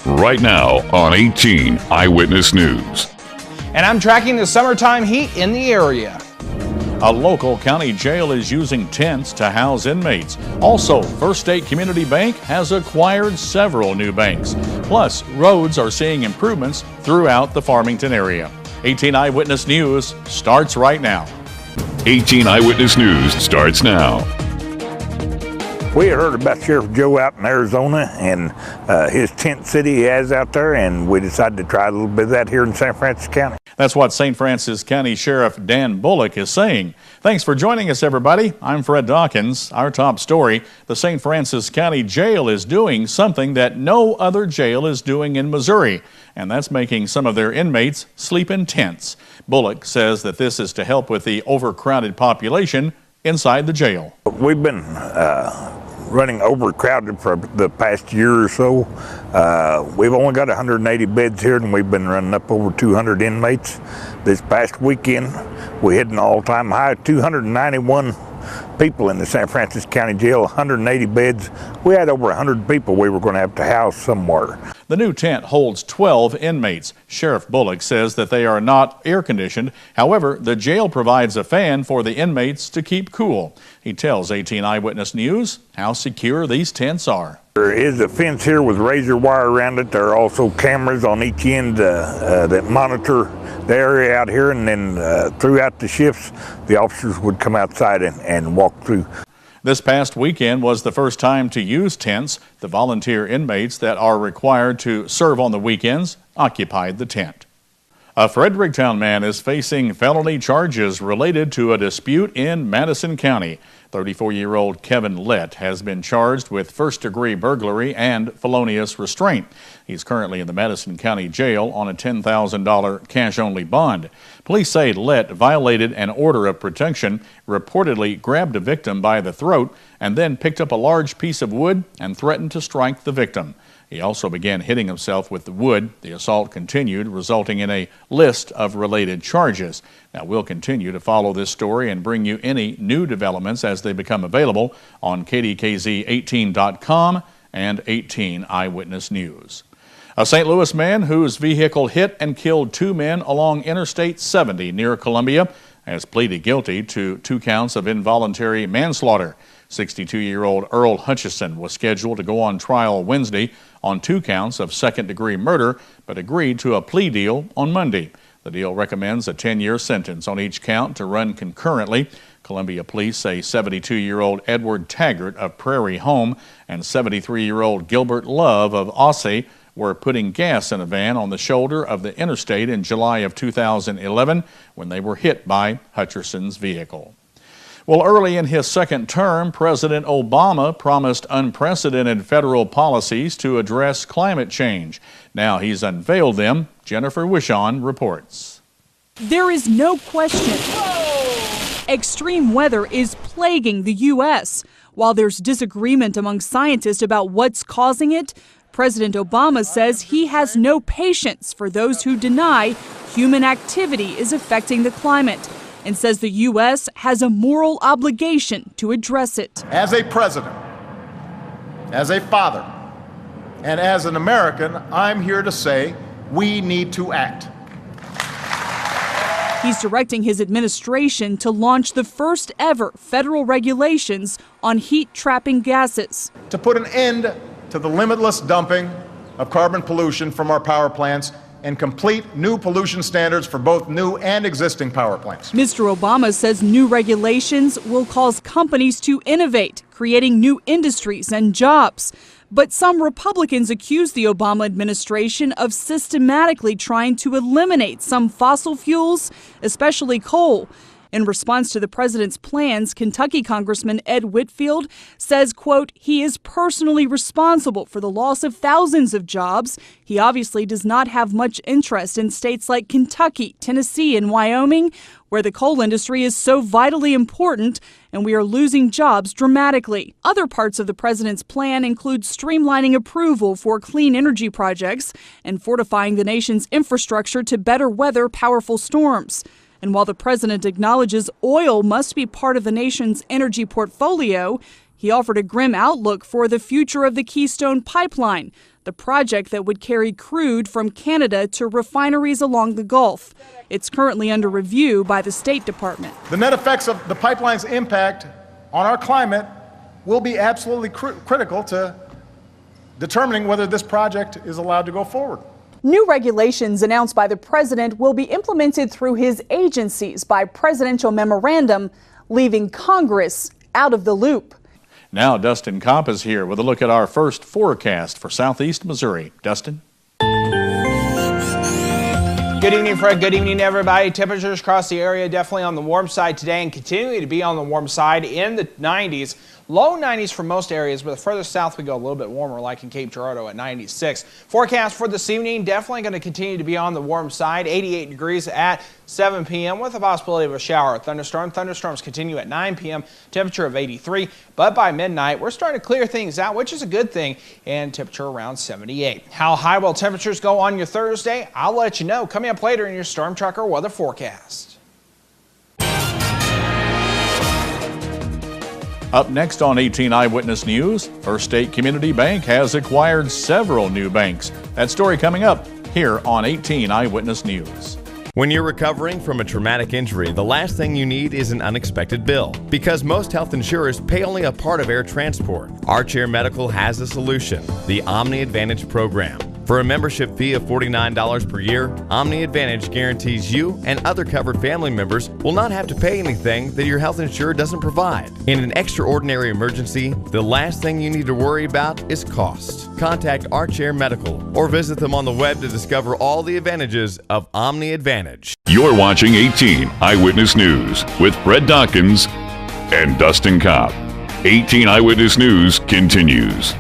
right now on 18 Eyewitness News. And I'm tracking the summertime heat in the area. A local county jail is using tents to house inmates. Also, First State Community Bank has acquired several new banks. Plus, roads are seeing improvements throughout the Farmington area. 18 Eyewitness News starts right now. 18 Eyewitness News starts now. We had heard about Sheriff Joe out in Arizona and his tent city he has out there, and we decided to try a little bit of that here in St. Francis County. That's what St. Francis County Sheriff Dan Bullock is saying. Thanks for joining us, everybody. I'm Fred Dawkins. Our top story, the St. Francis County Jail is doing something that no other jail is doing in Missouri, and that's making some of their inmates sleep in tents. Bullock says that this is to help with the overcrowded population inside the jail. We've been running overcrowded for the past year or so. We've only got 180 beds here, and we've been running up over 200 inmates. This past weekend, we hit an all-time high of 291 people in the St. Francis County Jail, 180 beds. We had over 100 people we were going to have to house somewhere. The new tent holds 12 inmates. Sheriff Bullock says that they are not air-conditioned. However, the jail provides a fan for the inmates to keep cool. He tells 18 Eyewitness News how secure these tents are. There is a fence here with razor wire around it. There are also cameras on each end that monitor the area out here, and then throughout the shifts, the officers would come outside and walk through. This past weekend was the first time to use tents. The volunteer inmates that are required to serve on the weekends occupied the tent. A Fredericktown man is facing felony charges related to a dispute in Madison County. 34-year-old Kevin Lett has been charged with first-degree burglary and felonious restraint. He's currently in the Madison County Jail on a $10,000 cash-only bond. Police say Lett violated an order of protection, reportedly grabbed a victim by the throat, and then picked up a large piece of wood and threatened to strike the victim. He also began hitting himself with the wood. The assault continued, resulting in a list of related charges. Now, we'll continue to follow this story and bring you any new developments as they become available on KDKZ18.com and 18 Eyewitness News. A St. Louis man whose vehicle hit and killed two men along Interstate 70 near Columbia has pleaded guilty to 2 counts of involuntary manslaughter. 62-year-old Earl Hutchison was scheduled to go on trial Wednesday on 2 counts of second-degree murder, but agreed to a plea deal on Monday. The deal recommends a 10-year sentence on each count to run concurrently. Columbia police say 72-year-old Edward Taggart of Prairie Home and 73-year-old Gilbert Love of Ossay were putting gas in a van on the shoulder of the interstate in July of 2011 when they were hit by Hutchison's vehicle. Well, early in his second term, President Obama promised unprecedented federal policies to address climate change. Now he's unveiled them. Jennifer Wishon reports. There is no question. Extreme weather is plaguing the U.S. While there's disagreement among scientists about what's causing it, President Obama says he has no patience for those who deny human activity is affecting the climate, and says the U.S. has a moral obligation to address it. As a president, as a father, and as an American, I'm here to say we need to act. He's directing his administration to launch the first ever federal regulations on heat-trapping gases. To put an end to the limitless dumping of carbon pollution from our power plants and complete new pollution standards for both new and existing power plants. Mr. Obama says new regulations will cause companies to innovate, creating new industries and jobs. But some Republicans accuse the Obama administration of systematically trying to eliminate some fossil fuels, especially coal. In response to the president's plans, Kentucky Congressman Ed Whitfield says, quote, he is personally responsible for the loss of thousands of jobs. He obviously does not have much interest in states like Kentucky, Tennessee, and Wyoming, where the coal industry is so vitally important and we are losing jobs dramatically. Other parts of the president's plan include streamlining approval for clean energy projects and fortifying the nation's infrastructure to better weather powerful storms. And while the president acknowledges oil must be part of the nation's energy portfolio, he offered a grim outlook for the future of the Keystone Pipeline, the project that would carry crude from Canada to refineries along the Gulf. It's currently under review by the State Department. The net effects of the pipeline's impact on our climate will be absolutely critical to determining whether this project is allowed to go forward. New regulations announced by the president will be implemented through his agencies by presidential memorandum, leaving Congress out of the loop. Now Dustin Kopp is here with a look at our first forecast for southeast Missouri. Dustin? Good evening, Fred. Good evening, everybody. Temperatures across the area definitely on the warm side today and continuing to be on the warm side in the 90s. Low 90s for most areas, but the further south we go a little bit warmer, like in Cape Girardeau at 96. Forecast for this evening definitely going to continue to be on the warm side. 88 degrees at 7 p.m. with a possibility of a shower or thunderstorm. Thunderstorms continue at 9 p.m. Temperature of 83, but by midnight we're starting to clear things out, which is a good thing, and temperature around 78. How high will temperatures go on your Thursday? I'll let you know coming up later in your Storm Tracker weather forecast. Up next on 18 Eyewitness News, First State Community Bank has acquired several new banks. That story coming up here on 18 Eyewitness News. When you're recovering from a traumatic injury, the last thing you need is an unexpected bill. Because most health insurers pay only a part of air transport, Archair Medical has a solution, the Omni Advantage program. For a membership fee of $49 per year, Omni Advantage guarantees you and other covered family members will not have to pay anything that your health insurer doesn't provide. In an extraordinary emergency, the last thing you need to worry about is cost. Contact Archair Medical or visit them on the web to discover all the advantages of Omni Advantage. You're watching 18 Eyewitness News with Fred Dawkins and Dustin Kopp. 18 Eyewitness News continues.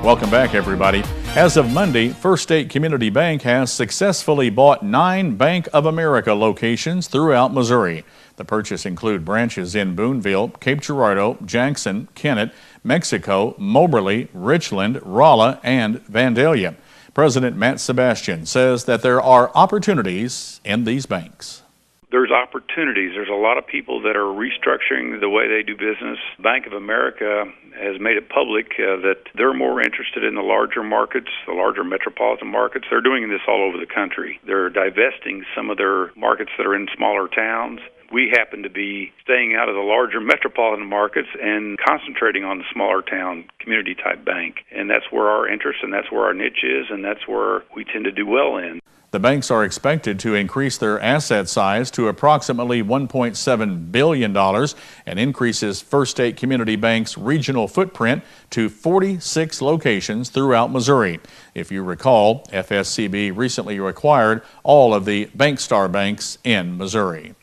Welcome back, everybody. As of Monday, First State Community Bank has successfully bought 9 Bank of America locations throughout Missouri. The purchase include branches in Boonville, Cape Girardeau, Jackson, Kennett, Mexico, Moberly, Richland, Rolla, and Vandalia. President Matt Sebastian says that there are opportunities in these banks. There's opportunities. There's a lot of people that are restructuring the way they do business. Bank of America has made it public that they're more interested in the larger markets, the larger metropolitan markets. They're doing this all over the country. They're divesting some of their markets that are in smaller towns. We happen to be staying out of the larger metropolitan markets and concentrating on the smaller town community-type bank. And that's where our interest and that's where our niche is, and that's where we tend to do well in. The banks are expected to increase their asset size to approximately $1.7 billion and increases First State Community Bank's regional footprint to 46 locations throughout Missouri. If you recall, FSCB recently acquired all of the BankStar banks in Missouri.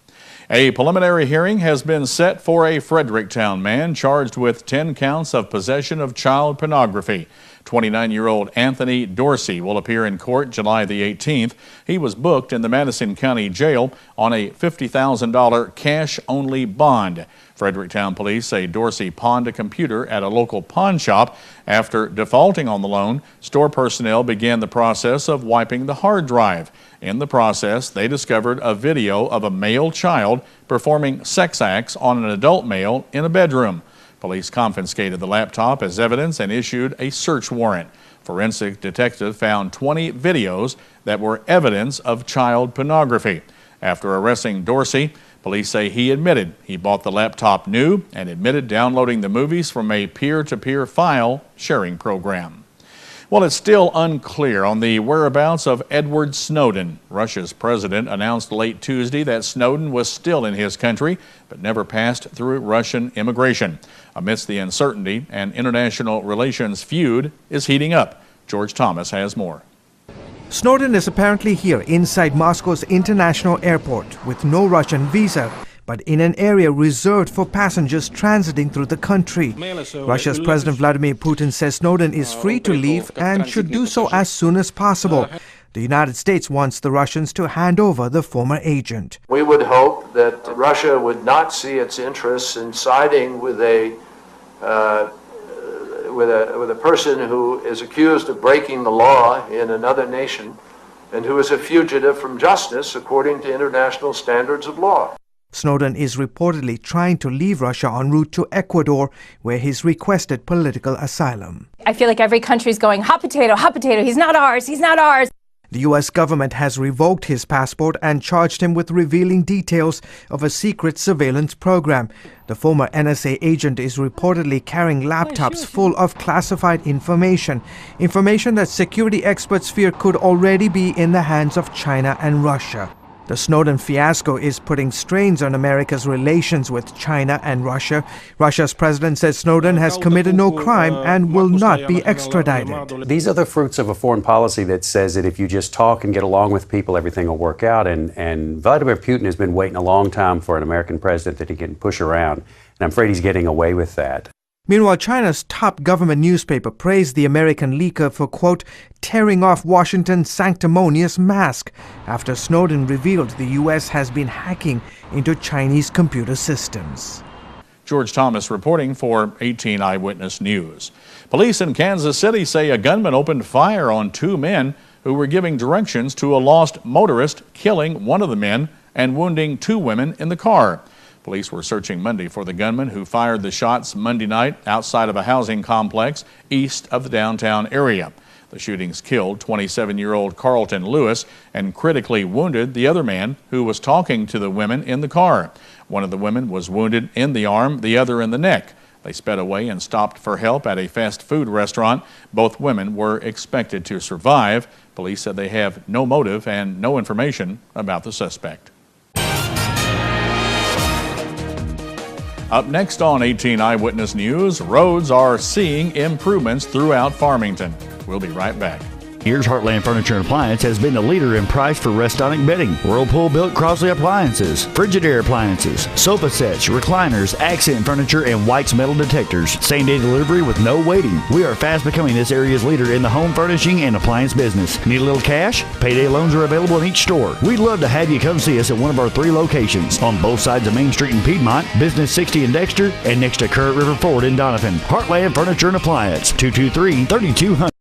A preliminary hearing has been set for a Fredericktown man charged with 10 counts of possession of child pornography. 29-year-old Anthony Dorsey will appear in court July the 18th. He was booked in the Madison County Jail on a $50,000 cash-only bond. Fredericktown police say Dorsey pawned a computer at a local pawn shop. After defaulting on the loan, store personnel began the process of wiping the hard drive. In the process, they discovered a video of a male child performing sex acts on an adult male in a bedroom. Police confiscated the laptop as evidence and issued a search warrant. Forensic detective found 20 videos that were evidence of child pornography. After arresting Dorsey, police say he admitted he bought the laptop new and admitted downloading the movies from a peer-to-peer file sharing program. Well, it's still unclear on the whereabouts of Edward Snowden. Russia's president announced late Tuesday that Snowden was still in his country, but never passed through Russian immigration. Amidst the uncertainty, an international relations feud is heating up. George Thomas has more. Snowden is apparently here inside Moscow's international airport with no Russian visa, but in an area reserved for passengers transiting through the country. Russia's President Vladimir Putin says Snowden is free to leave and should do so as soon as possible. The United States wants the Russians to hand over the former agent. We would hope that Russia would not see its interests in siding with a person who is accused of breaking the law in another nation and who is a fugitive from justice according to international standards of law. Snowden is reportedly trying to leave Russia en route to Ecuador, where he's requested political asylum. I feel like every country's going, hot potato, he's not ours, he's not ours. The U.S. government has revoked his passport and charged him with revealing details of a secret surveillance program. The former NSA agent is reportedly carrying laptops full of classified information that security experts fear could already be in the hands of China and Russia. The Snowden fiasco is putting strains on America's relations with China and Russia. Russia's president says Snowden has committed no crime and will not be extradited. These are the fruits of a foreign policy that says that if you just talk and get along with people, everything will work out. And Vladimir Putin has been waiting a long time for an American president that he can push around. And I'm afraid he's getting away with that. Meanwhile, China's top government newspaper praised the American leaker for, quote, tearing off Washington's sanctimonious mask after Snowden revealed the U.S. has been hacking into Chinese computer systems. George Thomas reporting for 18 Eyewitness News. Police in Kansas City say a gunman opened fire on 2 men who were giving directions to a lost motorist, killing one of the men and wounding 2 women in the car. Police were searching Monday for the gunman who fired the shots Monday night outside of a housing complex east of the downtown area. The shootings killed 27-year-old Carlton Lewis and critically wounded the other man who was talking to the women in the car. One of the women was wounded in the arm, the other in the neck. They sped away and stopped for help at a fast food restaurant. Both women were expected to survive. Police said they have no motive and no information about the suspect. Up next on 18 Eyewitness News, roads are seeing improvements throughout Farmington. We'll be right back. Here's Heartland Furniture and Appliance has been the leader in price for Restonic bedding. Whirlpool built Crosley appliances, Frigidaire appliances, sofa sets, recliners, accent furniture, and White's metal detectors. Same-day delivery with no waiting. We are fast becoming this area's leader in the home furnishing and appliance business. Need a little cash? Payday loans are available in each store. We'd love to have you come see us at one of our 3 locations on both sides of Main Street in Piedmont, Business 60 in Dexter, and next to Current River Ford in Donovan. Heartland Furniture and Appliance, 223-3200.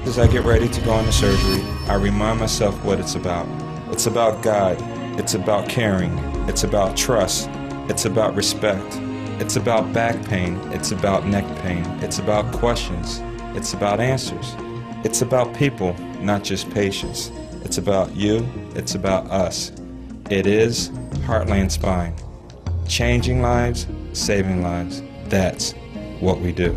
As I get ready to go into surgery, I remind myself what it's about. It's about God. It's about caring. It's about trust. It's about respect. It's about back pain. It's about neck pain. It's about questions. It's about answers. It's about people, not just patients. It's about you. It's about us. It is Heartland Spine. Changing lives, saving lives. That's what we do.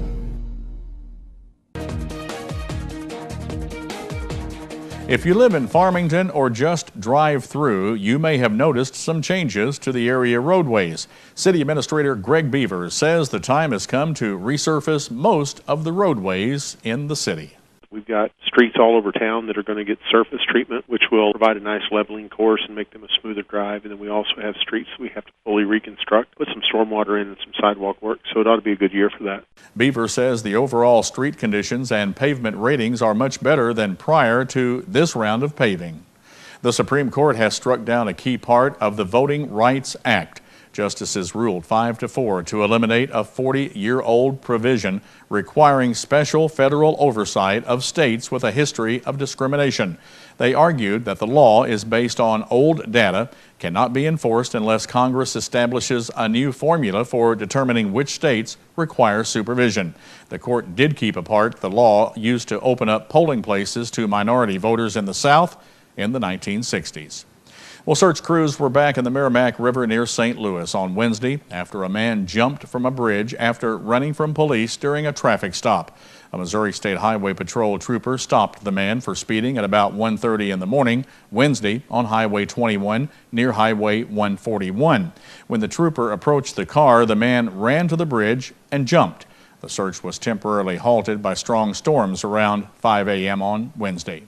If you live in Farmington or just drive through, you may have noticed some changes to the area roadways. City Administrator Greg Beavers says the time has come to resurface most of the roadways in the city. We've got streets all over town that are going to get surface treatment, which will provide a nice leveling course and make them a smoother drive. And then we also have streets that we have to fully reconstruct, put some stormwater in and some sidewalk work. So it ought to be a good year for that. Beaver says the overall street conditions and pavement ratings are much better than prior to this round of paving. The Supreme Court has struck down a key part of the Voting Rights Act. Justices ruled 5-4 to eliminate a 40-year-old provision requiring special federal oversight of states with a history of discrimination. They argued that the law is based on old data, cannot be enforced unless Congress establishes a new formula for determining which states require supervision. The court did keep apart the law used to open up polling places to minority voters in the South in the 1960s. Well, search crews were back in the Merrimack River near St. Louis on Wednesday after a man jumped from a bridge after running from police during a traffic stop. A Missouri State Highway Patrol trooper stopped the man for speeding at about 1:30 in the morning Wednesday on Highway 21 near Highway 141. When the trooper approached the car, the man ran to the bridge and jumped. The search was temporarily halted by strong storms around 5 a.m. on Wednesday.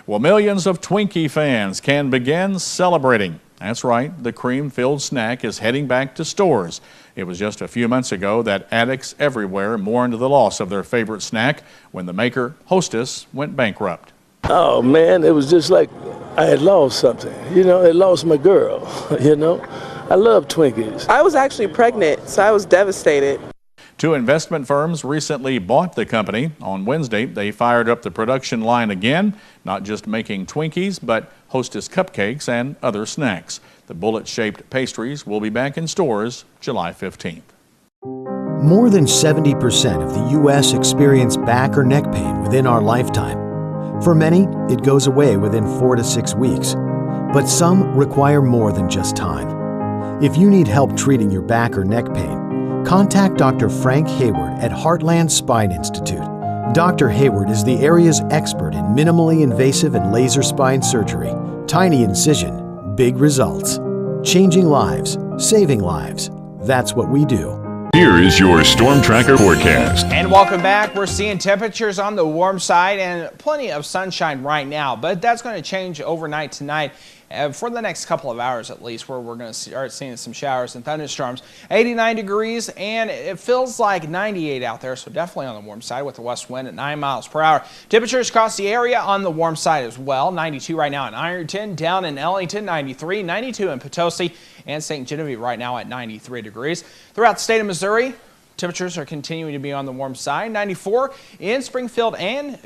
Well, millions of Twinkie fans can begin celebrating. That's right, the cream-filled snack is heading back to stores. It was just a few months ago that addicts everywhere mourned the loss of their favorite snack when the maker, Hostess, went bankrupt. Oh, man, it was just like I had lost something. You know, I lost my girl, you know. I love Twinkies. I was actually pregnant, so I was devastated. 2 investment firms recently bought the company. On Wednesday, they fired up the production line again, not just making Twinkies, but Hostess cupcakes and other snacks. The bullet-shaped pastries will be back in stores July 15th. More than 70% of the U.S. experience back or neck pain within our lifetime. For many, it goes away within 4 to 6 weeks, but some require more than just time. If you need help treating your back or neck pain, contact Dr. Frank Hayward at Heartland Spine Institute. Dr. Hayward is the area's expert in minimally invasive and laser spine surgery. Tiny incision, big results. Changing lives, saving lives. That's what we do. Here is your Storm Tracker forecast. And welcome back. We're seeing temperatures on the warm side and plenty of sunshine right now, but that's going to change overnight tonight for the next couple of hours at least, where we're going to start seeing some showers and thunderstorms. 89 degrees and it feels like 98 out there, so definitely on the warm side with the west wind at 9 miles per hour. Temperatures across the area on the warm side as well. 92 right now in Ironton, down in Ellington, 93, 92 in Potosi, and St. Genevieve right now at 93 degrees. Throughout the state of Missouri, temperatures are continuing to be on the warm side. 94 in Springfield and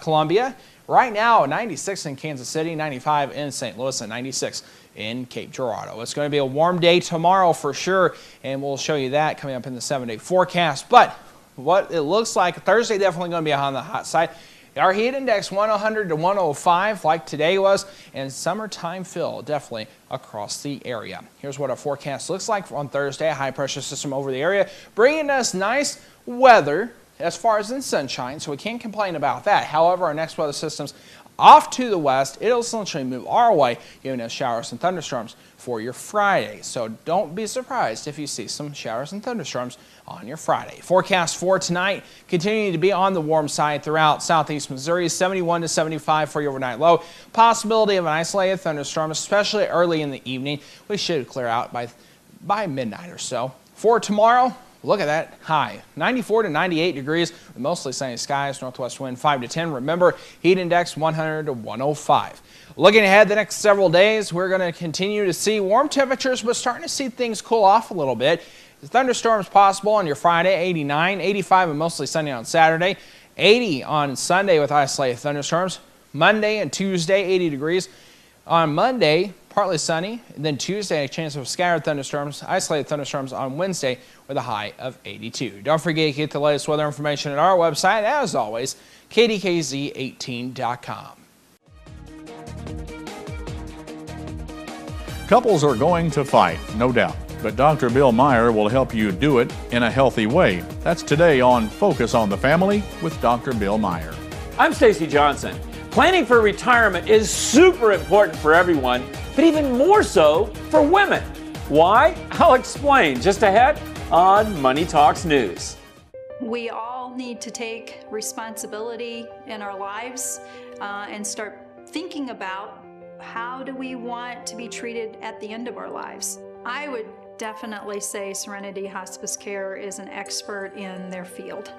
Columbia. Right now, 96 in Kansas City, 95 in St. Louis, and 96 in Cape Girardeau. It's going to be a warm day tomorrow for sure, and we'll show you that coming up in the 7-day forecast. But what it looks like, Thursday definitely going to be on the hot side. Our heat index 100 to 105 like today was, and summertime feel definitely across the area. Here's what our forecast looks like on Thursday. A high pressure system over the area, bringing us nice weather as far as in sunshine, so we can't complain about that. However, our next weather system's off to the west. It'll essentially move our way, giving us showers and thunderstorms for your Friday. So don't be surprised if you see some showers and thunderstorms on your Friday. Forecast for tonight continuing to be on the warm side throughout southeast Missouri. 71 to 75 for your overnight low. Possibility of an isolated thunderstorm, especially early in the evening. We should clear out by midnight or so. For tomorrow, look at that high, 94 to 98 degrees with mostly sunny skies, northwest wind 5 to 10. Remember, heat index 100 to 105. Looking ahead the next several days, we're going to continue to see warm temperatures, but starting to see things cool off a little bit. Thunderstorms possible on your Friday, 89, 85 and mostly sunny on Saturday, 80 on Sunday with isolated thunderstorms. Monday and Tuesday, 80 degrees. On Monday, partly sunny, and then Tuesday, a chance of scattered thunderstorms, isolated thunderstorms on Wednesday with a high of 82. Don't forget to get the latest weather information at our website, as always, KDKZ18.com. Couples are going to fight, no doubt, but Dr. Bill Meyer will help you do it in a healthy way. That's today on Focus on the Family with Dr. Bill Meyer. I'm Stacy Johnson. Planning for retirement is super important for everyone, but even more so for women. Why? I'll explain just ahead on Money Talks News. We all need to take responsibility in our lives and start thinking about how do we want to be treated at the end of our lives. I would definitely say Serenity Hospice Care is an expert in their field.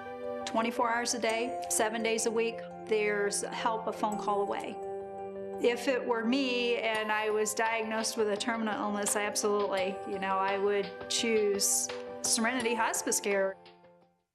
24 hours a day, 7 days a week, there's help a phone call away. If it were me and I was diagnosed with a terminal illness, absolutely, I would choose Serenity Hospice Care.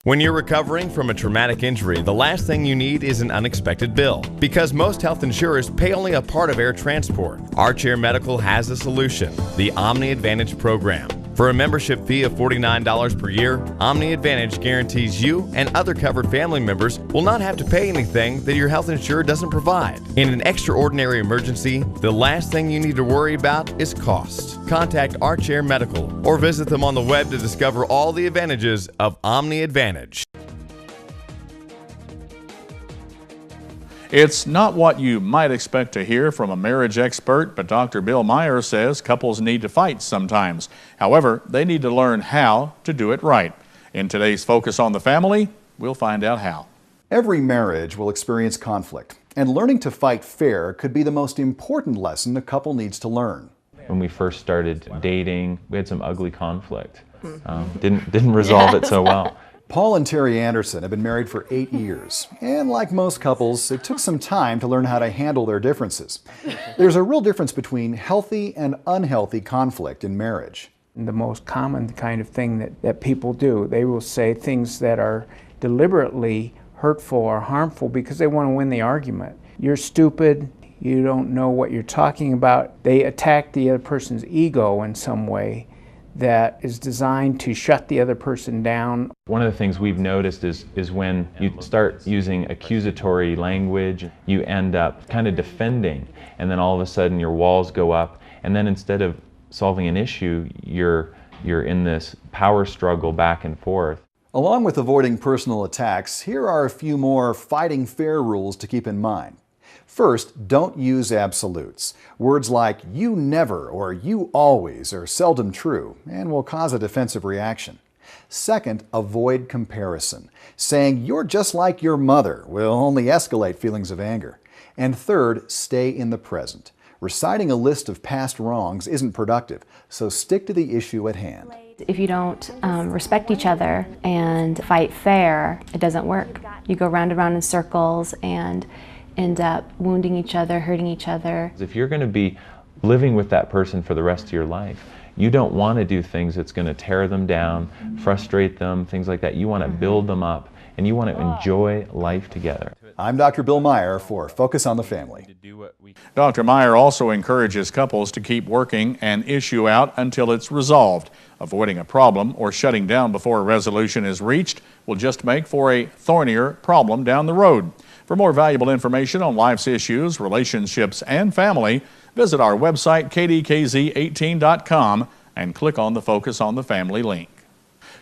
When you're recovering from a traumatic injury, the last thing you need is an unexpected bill. Because most health insurers pay only a part of air transport, Armchair Medical has a solution, the Omni Advantage program. For a membership fee of $49 per year, Omni Advantage guarantees you and other covered family members will not have to pay anything that your health insurer doesn't provide. In an extraordinary emergency, the last thing you need to worry about is cost. Contact Armchair Medical or visit them on the web to discover all the advantages of Omni Advantage. It's not what you might expect to hear from a marriage expert, but Dr. Bill Meyer says couples need to fight sometimes. However, they need to learn how to do it right. In today's Focus on the Family, we'll find out how. Every marriage will experience conflict, and learning to fight fair could be the most important lesson a couple needs to learn. When we first started dating, we had some ugly conflict. Didn't resolve it so well. Paul and Terry Anderson have been married for 8 years, and like most couples, it took some time to learn how to handle their differences. There's a real difference between healthy and unhealthy conflict in marriage. The most common kind of thing that people do, they will say things that are deliberately hurtful or harmful because they want to win the argument. You're stupid, You don't know what you're talking about. They attack the other person's ego in some way that is designed to shut the other person down. One of the things we've noticed is when you start using accusatory language, you end up kind of defending, and then all of a sudden your walls go up, and then instead of solving an issue, you're in this power struggle back and forth. Along with avoiding personal attacks, here are a few more fighting fair rules to keep in mind. First, don't use absolutes. Words like "you never" or "you always" are seldom true and will cause a defensive reaction. Second, avoid comparison. Saying "you're just like your mother" will only escalate feelings of anger. And third, stay in the present. Reciting a list of past wrongs isn't productive, so stick to the issue at hand. If you don't respect each other and fight fair, it doesn't work. You go round and round in circles and end up wounding each other, hurting each other. If you're going to be living with that person for the rest of your life, you don't want to do things that's going to tear them down, frustrate them, things like that. You want to build them up, and you want to enjoy life together. I'm Dr. Bill Meyer for Focus on the Family. Dr. Meyer also encourages couples to keep working an issue out until it's resolved. Avoiding a problem or shutting down before a resolution is reached will just make for a thornier problem down the road. For more valuable information on life's issues, relationships, and family, visit our website, KDKZ18.com, and click on the Focus on the Family link.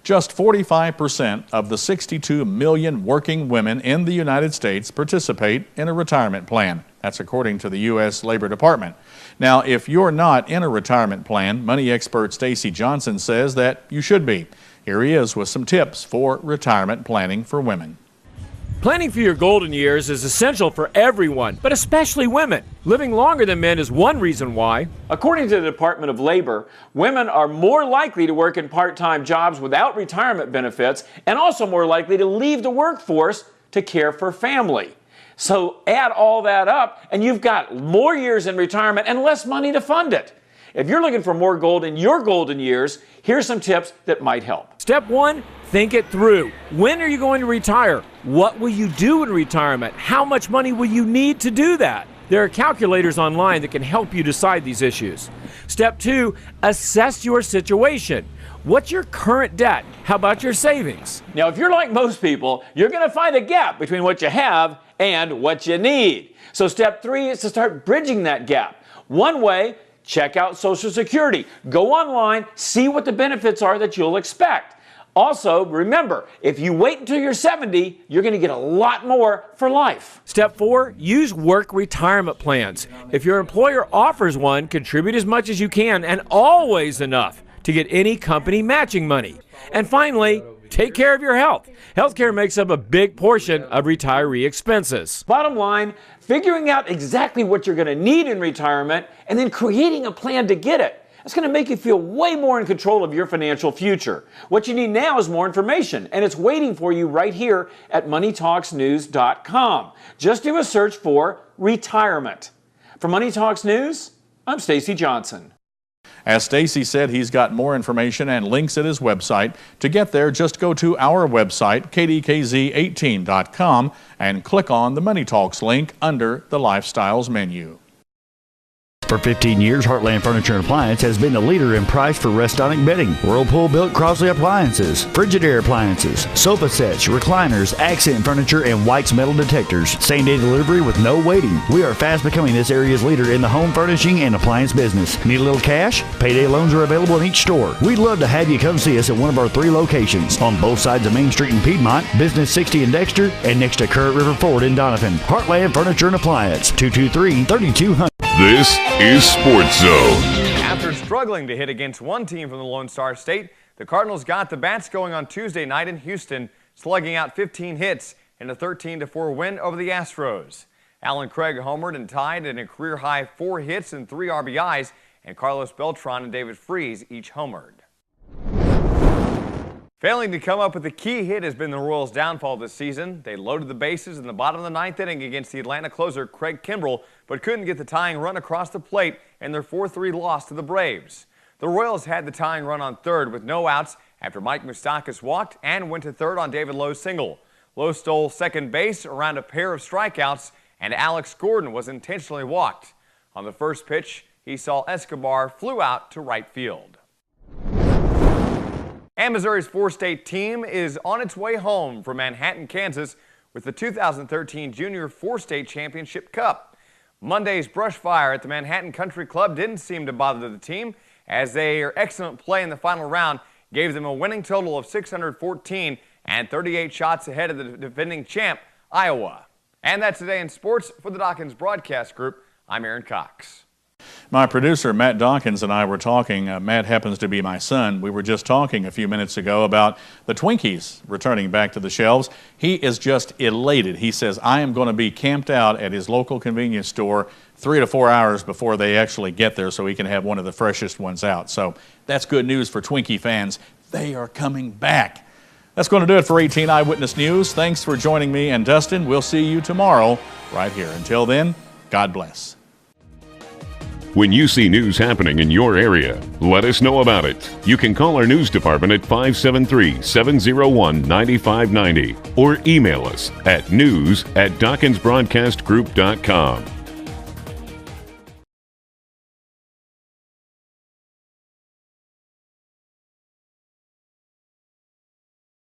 Just 45% of the 62 million working women in the United States participate in a retirement plan. That's according to the U.S. Labor Department. Now, if you're not in a retirement plan, money expert Stacy Johnson says that you should be. Here he is with some tips for retirement planning for women. Planning for your golden years is essential for everyone, but especially women. Living longer than men is one reason why. According to the Department of Labor, women are more likely to work in part-time jobs without retirement benefits and also more likely to leave the workforce to care for family. So add all that up and you've got more years in retirement and less money to fund it. If you're looking for more gold in your golden years, here's some tips that might help. Step one, think it through. When are you going to retire? What will you do in retirement? How much money will you need to do that? There are calculators online that can help you decide these issues. Step two, assess your situation. What's your current debt? How about your savings? Now, if you're like most people, you're going to find a gap between what you have and what you need. So step three is to start bridging that gap. One way, check out Social Security. Go online, see what the benefits are that you'll expect. Also, remember, if you wait until you're 70, you're going to get a lot more for life. Step four, use work retirement plans. If your employer offers one, contribute as much as you can and always enough to get any company matching money. And finally, take care of your health. Healthcare makes up a big portion of retiree expenses. Bottom line, figuring out exactly what you're going to need in retirement and then creating a plan to get it. That's going to make you feel way more in control of your financial future. What you need now is more information, and it's waiting for you right here at MoneyTalksNews.com. Just do a search for retirement. For Money Talks News, I'm Stacy Johnson. As Stacy said, he's got more information and links at his website. To get there, just go to our website, KDKZ18.com, and click on the Money Talks link under the Lifestyles menu. For 15 years, Heartland Furniture and Appliance has been the leader in price for restonic bedding. Whirlpool built Crosley appliances, Frigidaire appliances, sofa sets, recliners, accent furniture, and White's metal detectors. Same-day delivery with no waiting. We are fast becoming this area's leader in the home furnishing and appliance business. Need a little cash? Payday loans are available in each store. We'd love to have you come see us at one of our 3 locations on both sides of Main Street in Piedmont, Business 60 in Dexter, and next to Current River Ford in Donovan. Heartland Furniture and Appliance, 223-3200. This is Sports Zone. After struggling to hit against one team from the Lone Star State, the Cardinals got the bats going on Tuesday night in Houston, slugging out 15 hits in a 13-4 win over the Astros. Alan Craig homered and tied in a career-high 4 hits and 3 RBIs, and Carlos Beltran and David Freese each homered. Failing to come up with a key hit has been the Royals' downfall this season. They loaded the bases in the bottom of the 9th inning against the Atlanta closer Craig Kimbrell, but couldn't get the tying run across the plate in their 4-3 loss to the Braves. The Royals had the tying run on third with no outs after Mike Moustakas walked and went to third on David Lowe's single. Lowe stole second base around a pair of strikeouts and Alex Gordon was intentionally walked. On the first pitch, he saw Escobar flew out to right field. And Missouri's four-state team is on its way home from Manhattan, Kansas with the 2013 Junior Four-State Championship Cup. Monday's brush fire at the Manhattan Country Club didn't seem to bother the team, as their excellent play in the final round gave them a winning total of 614 and 38 shots ahead of the defending champ, Iowa. And that's Today in Sports. For the Dawkins Broadcast Group, I'm Aaron Cox. My producer, Matt Dawkins, and I were talking. Matt happens to be my son. We were just talking a few minutes ago about the Twinkies returning back to the shelves. He is just elated. He says, I am going to be camped out at his local convenience store 3 to 4 hours before they actually get there so he can have one of the freshest ones out. So that's good news for Twinkie fans. They are coming back. That's going to do it for 18 Eyewitness News. Thanks for joining me and Dustin. We'll see you tomorrow right here. Until then, God bless. When you see news happening in your area, let us know about it. You can call our news department at 573-701-9590 or email us at news@DawkinsBroadcastGroup.com.